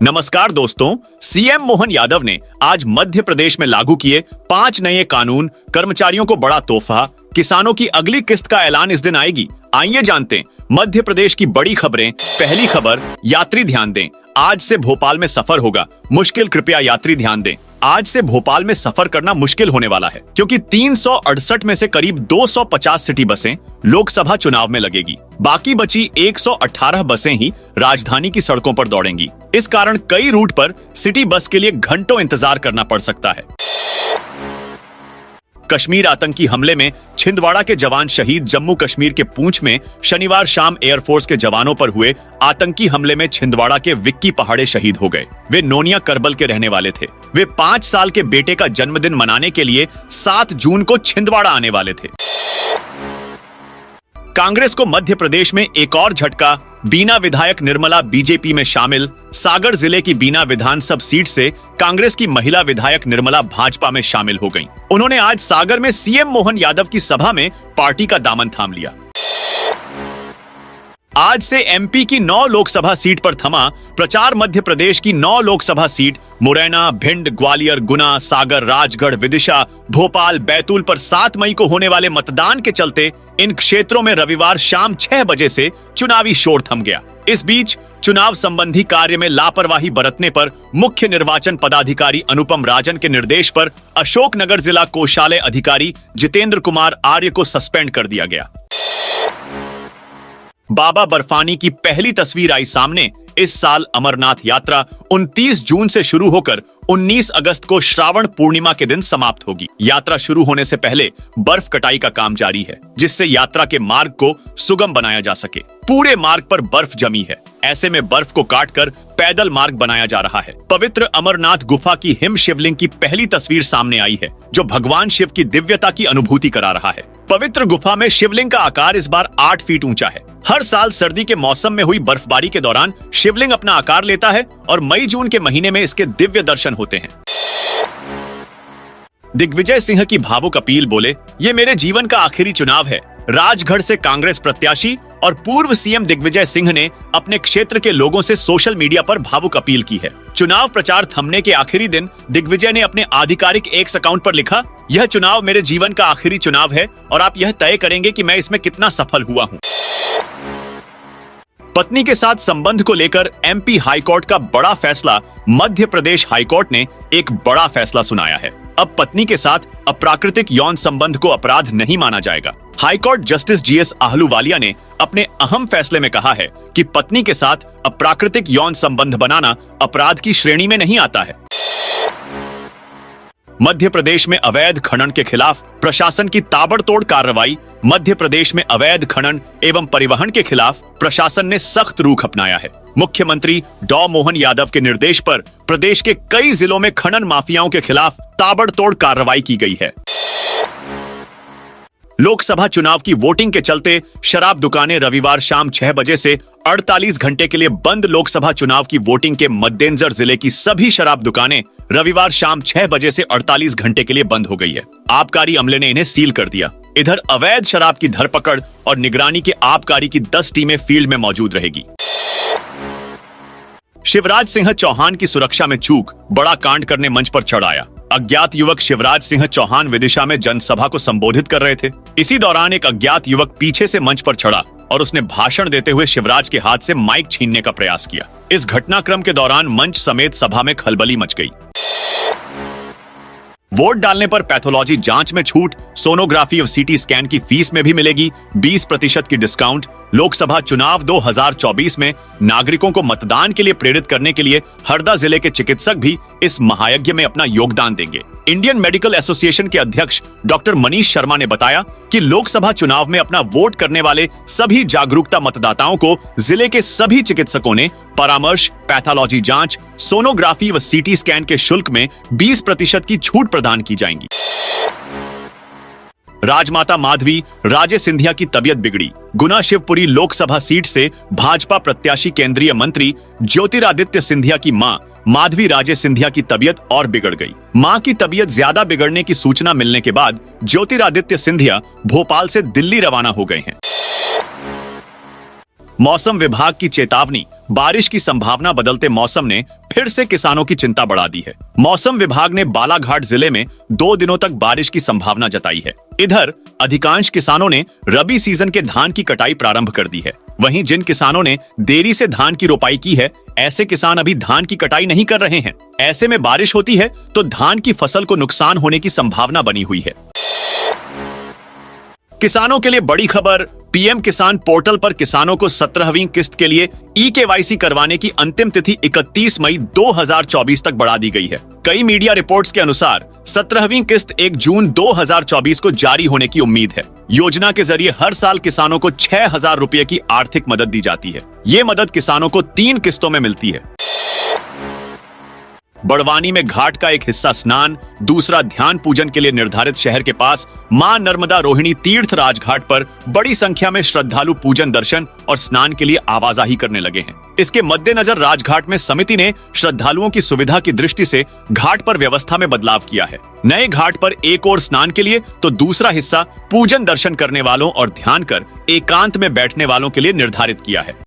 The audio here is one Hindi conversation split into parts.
नमस्कार दोस्तों, सीएम मोहन यादव ने आज मध्य प्रदेश में लागू किए 5 नए कानून, कर्मचारियों को बड़ा तोहफा, किसानों की अगली किस्त का ऐलान इस दिन आएगी। आइए जानते हैं मध्य प्रदेश की बड़ी खबरें। पहली खबर, यात्री ध्यान दें, आज से भोपाल में सफर होगा मुश्किल, कृपया यात्री ध्यान दें। आज से भोपाल में सफर करना मुश्किल होने वाला है क्योंकि 368 में से करीब 250 सिटी बसें लोकसभा चुनाव में लगेगी। बाकी बची 118 बसें ही राजधानी की सड़कों पर दौड़ेंगी। इस कारण कई रूट पर सिटी बस के लिए घंटों इंतजार करना पड़ सकता है। कश्मीर आतंकी हमले में छिंदवाड़ा के जवान शहीद। जम्मू कश्मीर के पूंछ में शनिवार शाम एयरफोर्स के जवानों पर हुए आतंकी हमले में छिंदवाड़ा के विक्की पहाड़े शहीद हो गए। वे नोनिया करबल के रहने वाले थे। वे 5 साल के बेटे का जन्मदिन मनाने के लिए 7 जून को छिंदवाड़ा आने वाले थे। कांग्रेस को मध्य प्रदेश में एक और झटका। बीना विधायक निर्मला बीजेपी में शामिल। सागर जिले की बीना विधानसभा सीट से कांग्रेस की महिला विधायक निर्मला भाजपा में शामिल हो गईं। उन्होंने आज सागर में सीएम मोहन यादव की सभा में पार्टी का दामन थाम लिया। आज से एमपी की 9 लोकसभा सीट पर थमा प्रचार। मध्य प्रदेश की 9 लोकसभा सीट मुरैना, भिंड, ग्वालियर, गुना, सागर, राजगढ़, विदिशा, भोपाल, बैतूल पर 7 मई को होने वाले मतदान के चलते इन क्षेत्रों में रविवार शाम 6 बजे से चुनावी शोर थम गया। इस बीच चुनाव संबंधी कार्य में लापरवाही बरतने पर मुख्य निर्वाचन पदाधिकारी अनुपम राजन के निर्देश पर अशोकनगर जिला कोषालय अधिकारी जितेंद्र कुमार आर्य को सस्पेंड कर दिया गया। बाबा बर्फानी की पहली तस्वीर आई सामने। इस साल अमरनाथ यात्रा 29 जून से शुरू होकर 19 अगस्त को श्रावण पूर्णिमा के दिन समाप्त होगी। यात्रा शुरू होने से पहले बर्फ कटाई का काम जारी है, जिससे यात्रा के मार्ग को सुगम बनाया जा सके। पूरे मार्ग पर बर्फ जमी है। ऐसे में बर्फ को काटकर पैदल मार्ग बनाया जा रहा है। पवित्र अमरनाथ गुफा की हिम शिवलिंग की पहली तस्वीर सामने आई है, जो भगवान शिव की दिव्यता की अनुभूति करा रहा है। पवित्र गुफा में शिवलिंग का आकार इस बार 8 फीट ऊंचा है। हर साल सर्दी के मौसम में हुई बर्फबारी के दौरान शिवलिंग अपना आकार लेता है और मई जून के महीने में इसके दिव्य दर्शन होते हैं। दिग्विजय सिंह की भावुक अपील। बोले, ये मेरे जीवन का आखिरी चुनाव है। राजगढ़ से कांग्रेस प्रत्याशी और पूर्व सीएम दिग्विजय सिंह ने अपने क्षेत्र के लोगों से सोशल मीडिया पर भावुक अपील की है। चुनाव प्रचार थमने के आखिरी दिन दिग्विजय ने अपने आधिकारिक एक्स अकाउंट पर लिखा, यह चुनाव मेरे जीवन का आखिरी चुनाव है और आप यह तय करेंगे कि मैं इसमें कितना सफल हुआ हूं। पत्नी के साथ संबंध को लेकर एमपी हाईकोर्ट का बड़ा फैसला। मध्य प्रदेश हाईकोर्ट ने एक बड़ा फैसला सुनाया है। अब पत्नी के साथ अप्राकृतिक यौन संबंध को अपराध नहीं माना जाएगा। हाईकोर्ट जस्टिस जीएस आहलूवालिया ने अपने अहम फैसले में कहा है कि पत्नी के साथ अप्राकृतिक यौन संबंध बनाना अपराध की श्रेणी में नहीं आता है। मध्य प्रदेश में अवैध खनन के खिलाफ प्रशासन की ताबड़तोड़ कार्रवाई। मध्य प्रदेश में अवैध खनन एवं परिवहन के खिलाफ प्रशासन ने सख्त रुख अपनाया है। मुख्यमंत्री डॉ मोहन यादव के निर्देश पर प्रदेश के कई जिलों में खनन माफियाओं के खिलाफ ताबड़तोड़ कार्रवाई की गई है। लोकसभा चुनाव की वोटिंग के चलते शराब दुकानें रविवार शाम 6 बजे से 48 घंटे के लिए बंद। लोकसभा चुनाव की वोटिंग के मद्देनजर जिले की सभी शराब दुकानें रविवार शाम 6 बजे से 48 घंटे के लिए बंद हो गई है। आबकारी अमले ने इन्हें सील कर दिया। इधर अवैध शराब की धरपकड़ और निगरानी के आबकारी की 10 टीमें फील्ड में मौजूद रहेगी। शिवराज सिंह चौहान की सुरक्षा में चूक, बड़ा कांड करने मंच पर चढ़ आया। अज्ञात युवक शिवराज सिंह चौहान विदिशा में जनसभा को संबोधित कर रहे थे। इसी दौरान एक अज्ञात युवक पीछे से मंच पर चढ़ा और उसने भाषण देते हुए शिवराज के हाथ से माइक छीनने का प्रयास किया। इस घटनाक्रम के दौरान मंच समेत सभा में खलबली मच गई। वोट डालने पर पैथोलॉजी जांच में छूट। सोनोग्राफी और सीटी स्कैन की फीस में भी मिलेगी 20% की डिस्काउंट। लोकसभा चुनाव 2024 में नागरिकों को मतदान के लिए प्रेरित करने के लिए हरदा जिले के चिकित्सक भी इस महायज्ञ में अपना योगदान देंगे। इंडियन मेडिकल एसोसिएशन के अध्यक्ष डॉक्टर मनीष शर्मा ने बताया कि लोकसभा चुनाव में अपना वोट करने वाले सभी जागरूकता मतदाताओं को जिले के सभी चिकित्सकों ने परामर्श, पैथोलॉजी जांच, सोनोग्राफी व सीटी स्कैन के शुल्क में 20% की छूट प्रदान की जाएंगी। राजमाता माधवी राजे सिंधिया की तबीयत बिगड़ी। गुना शिवपुरी लोकसभा सीट से भाजपा प्रत्याशी केंद्रीय मंत्री ज्योतिरादित्य सिंधिया की मां माधवी राजे सिंधिया की तबीयत और बिगड़ गई। मां की तबीयत ज्यादा बिगड़ने की सूचना मिलने के बाद ज्योतिरादित्य सिंधिया भोपाल से दिल्ली रवाना हो गए हैं। मौसम विभाग की चेतावनी, बारिश की संभावना। बदलते मौसम ने फिर से किसानों की चिंता बढ़ा दी है। मौसम विभाग ने बालाघाट जिले में 2 दिनों तक बारिश की संभावना जताई है। इधर अधिकांश किसानों ने रबी सीजन के धान की कटाई प्रारंभ कर दी है। वहीं जिन किसानों ने देरी से धान की रोपाई की है, ऐसे किसान अभी धान की कटाई नहीं कर रहे हैं। ऐसे में बारिश होती है तो धान की फसल को नुकसान होने की संभावना बनी हुई है। किसानों के लिए बड़ी खबर, पीएम किसान पोर्टल पर किसानों को 17वीं किस्त के लिए ई-केवाईसी करवाने की अंतिम तिथि 31 मई 2024 तक बढ़ा दी गई है। कई मीडिया रिपोर्ट्स के अनुसार 17वीं किस्त 1 जून 2024 को जारी होने की उम्मीद है। योजना के जरिए हर साल किसानों को 6,000 रुपए की आर्थिक मदद दी जाती है। ये मदद किसानों को 3 किस्तों में मिलती है। बड़वानी में घाट का एक हिस्सा स्नान, दूसरा ध्यान पूजन के लिए निर्धारित शहर के पास मां नर्मदा रोहिणी तीर्थ राजघाट पर बड़ी संख्या में श्रद्धालु पूजन, दर्शन और स्नान के लिए आवाजाही करने लगे हैं। इसके मद्देनजर राजघाट में समिति ने श्रद्धालुओं की सुविधा की दृष्टि से घाट पर व्यवस्था में बदलाव किया है। नए घाट पर एक ओर स्नान के लिए तो दूसरा हिस्सा पूजन दर्शन करने वालों और ध्यान कर एकांत में बैठने वालों के लिए निर्धारित किया है।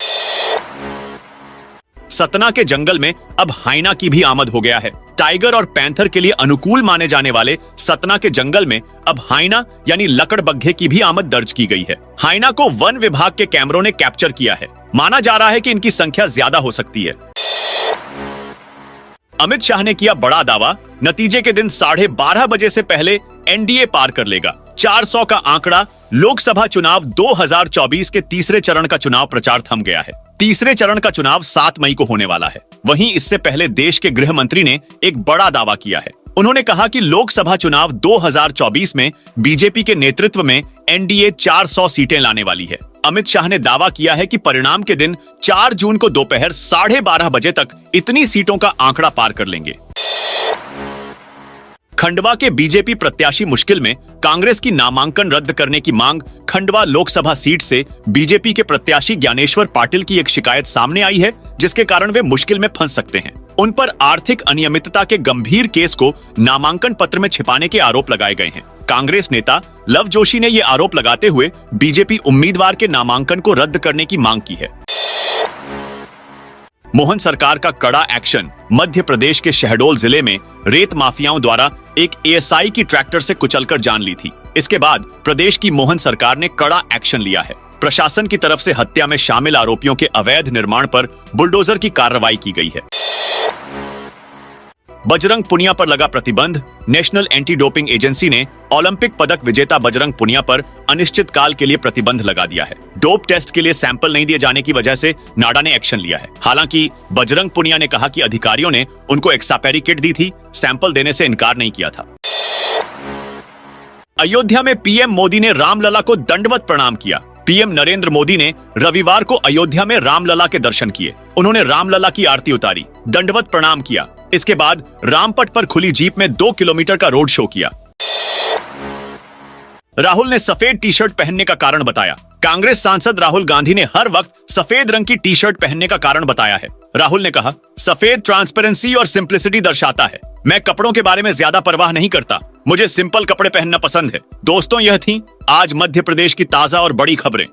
सतना के जंगल में अब हाइना की भी आमद हो गया है। टाइगर और पैंथर के लिए अनुकूल माने जाने वाले सतना के जंगल में अब हाइना यानी लकड़बग्घे की भी आमद दर्ज की गई है। हाइना को वन विभाग के कैमरों ने कैप्चर किया है। माना जा रहा है कि इनकी संख्या ज्यादा हो सकती है। अमित शाह ने किया बड़ा दावा, नतीजे के दिन 12:30 बजे से पहले एनडीए पार कर लेगा। 400 का आंकड़ा। लोकसभा चुनाव 2024 के तीसरे चरण का चुनाव प्रचार थम गया है। तीसरे चरण का चुनाव 7 मई को होने वाला है। वहीं इससे पहले देश के गृह मंत्री ने एक बड़ा दावा किया है। उन्होंने कहा कि लोकसभा चुनाव 2024 में बीजेपी के नेतृत्व में एनडीए 400 सीटें लाने वाली है। अमित शाह ने दावा किया है कि परिणाम के दिन 4 जून को दोपहर 12:30 बजे तक इतनी सीटों का आंकड़ा पार कर लेंगे। खंडवा के बीजेपी प्रत्याशी मुश्किल में, कांग्रेस की नामांकन रद्द करने की मांग। खंडवा लोकसभा सीट से बीजेपी के प्रत्याशी ज्ञानेश्वर पाटिल की एक शिकायत सामने आई है, जिसके कारण वे मुश्किल में फंस सकते हैं। उन पर आर्थिक अनियमितता के गंभीर केस को नामांकन पत्र में छिपाने के आरोप लगाए गए हैं। कांग्रेस नेता लव जोशी ने ये आरोप लगाते हुए बीजेपी उम्मीदवार के नामांकन को रद्द करने की मांग की है। मोहन सरकार का कड़ा एक्शन। मध्य प्रदेश के शहडोल जिले में रेत माफियाओं द्वारा एक एएसआई की ट्रैक्टर से कुचलकर जान ली थी। इसके बाद प्रदेश की मोहन सरकार ने कड़ा एक्शन लिया है। प्रशासन की तरफ से हत्या में शामिल आरोपियों के अवैध निर्माण पर बुलडोजर की कार्रवाई की गई है। बजरंग पुनिया पर लगा प्रतिबंध। नेशनल एंटी डोपिंग एजेंसी ने ओलंपिक पदक विजेता बजरंग पुनिया पर अनिश्चित काल के लिए प्रतिबंध लगा दिया है। डोप टेस्ट के लिए सैंपल नहीं दिए जाने की वजह से नाडा ने एक्शन लिया है। हालांकि बजरंग पुनिया ने कहा कि अधिकारियों ने उनको एक्सपायरी किट दी थी, सैंपल देने से इनकार नहीं किया था। अयोध्या में पीएम मोदी ने रामलला को दंडवत प्रणाम किया। पीएम नरेंद्र मोदी ने रविवार को अयोध्या में रामलला के दर्शन किए। उन्होंने रामलला की आरती उतारी, दंडवत प्रणाम किया। इसके बाद रामपट पर खुली जीप में 2 किलोमीटर का रोड शो किया। राहुल ने सफेद टी शर्ट पहनने का कारण बताया। कांग्रेस सांसद राहुल गांधी ने हर वक्त सफेद रंग की टी शर्ट पहनने का कारण बताया है। राहुल ने कहा, सफेद ट्रांसपेरेंसी और सिंप्लिसिटी दर्शाता है। मैं कपड़ों के बारे में ज्यादा परवाह नहीं करता, मुझे सिंपल कपड़े पहनना पसंद है। दोस्तों, यह थी आज मध्य प्रदेश की ताजा और बड़ी खबरें।